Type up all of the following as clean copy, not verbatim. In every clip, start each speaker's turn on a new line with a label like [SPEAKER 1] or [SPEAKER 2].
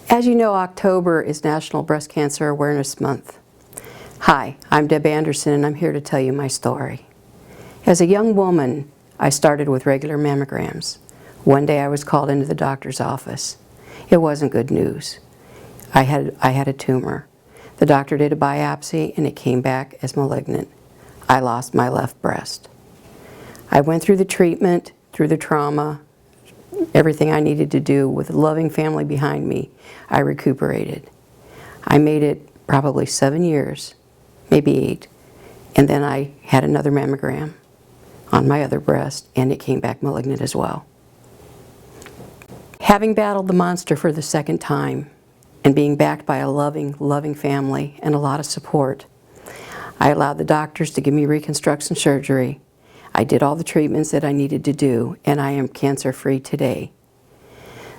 [SPEAKER 1] As you know, October is National Breast Cancer Awareness Month. Hi, I'm Deb Anderson and I'm here to tell you my story. As a young woman, I started with regular mammograms. One day I was called into the doctor's office. It wasn't good news. I had a tumor. The doctor did a biopsy and it came back as malignant. I lost my left breast. I went through the treatment, through the trauma, everything I needed to do with a loving family behind me. I recuperated. I made it probably 7 years, maybe 8, and then I had another mammogram on my other breast and it came back malignant as well. Having battled the monster for the second time and being backed by a loving family and a lot of support, I allowed the doctors to give me reconstruction surgery. I did all the treatments that I needed to do, and I am cancer-free today.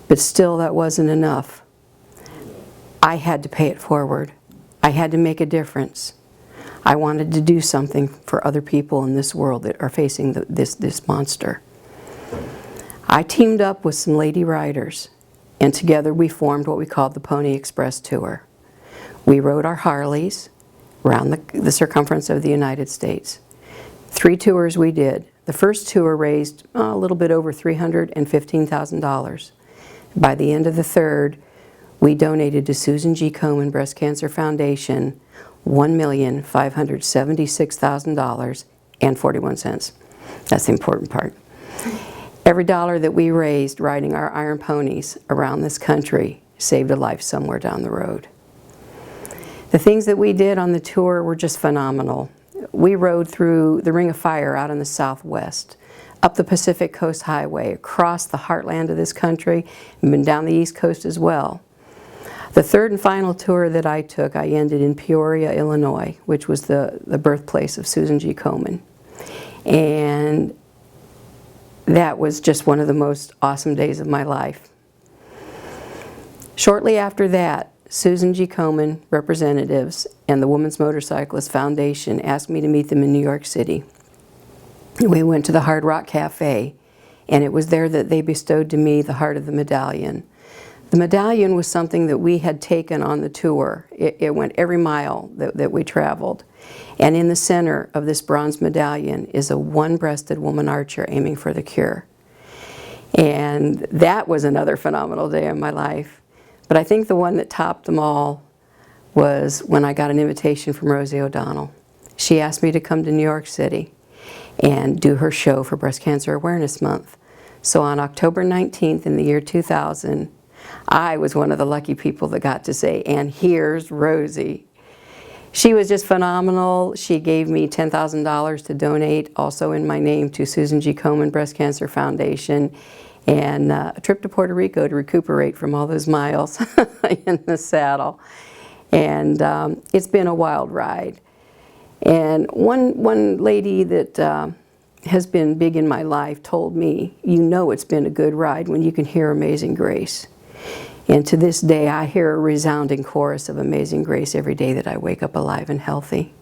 [SPEAKER 1] But still, that wasn't enough. I had to pay it forward. I had to make a difference. I wanted to do something for other people in this world that are facing this monster. I teamed up with some lady riders, and together we formed what we called the Pony Express Tour. We rode our Harleys around the circumference of the United States. 3 tours we did. The first tour raised a little bit over $315,000. By the end of the third, we donated to Susan G. Komen Breast Cancer Foundation $1,576,000 and 41 cents. That's the important part. Every dollar that we raised riding our iron ponies around this country saved a life somewhere down the road. The things that we did on the tour were just phenomenal. We rode through the Ring of Fire out in the Southwest, up the Pacific Coast Highway, across the heartland of this country, and been down the East Coast as well. The third and final tour that I took, I ended in Peoria, Illinois, which was the birthplace of Susan G. Komen. And that was just one of the most awesome days of my life. Shortly after that, Susan G. Komen representatives and the Women's Motorcyclist Foundation asked me to meet them in New York City. We went to the Hard Rock Cafe, and it was there that they bestowed to me the Heart of the Medallion. The medallion was something that we had taken on the tour. It went every mile that we traveled. And in the center of this bronze medallion is a one-breasted woman archer aiming for the cure. And that was another phenomenal day of my life. But I think the one that topped them all was when I got an invitation from Rosie O'Donnell. She asked me to come to New York City and do her show for Breast Cancer Awareness Month. So on October 19th in the year 2000, I was one of the lucky people that got to say, "And here's Rosie." She was just phenomenal. She gave me $10,000 to donate, also in my name, to Susan G. Komen Breast Cancer Foundation, and a trip to Puerto Rico to recuperate from all those miles in the saddle. And it's been a wild ride. And one lady that has been big in my life told me, "You know it's been a good ride when you can hear Amazing Grace." And to this day, I hear a resounding chorus of Amazing Grace every day that I wake up alive and healthy.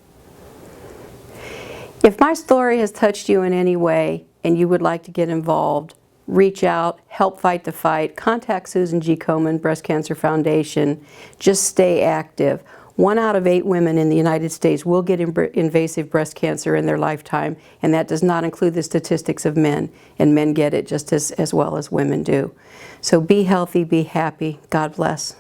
[SPEAKER 1] If my story has touched you in any way and you would like to get involved, reach out, help fight the fight, contact Susan G. Komen Breast Cancer Foundation. Just stay active. 1 out of 8 women in the United States will get invasive breast cancer in their lifetime, and that does not include the statistics of men, and men get it just as well as women do. So be healthy, be happy. God bless.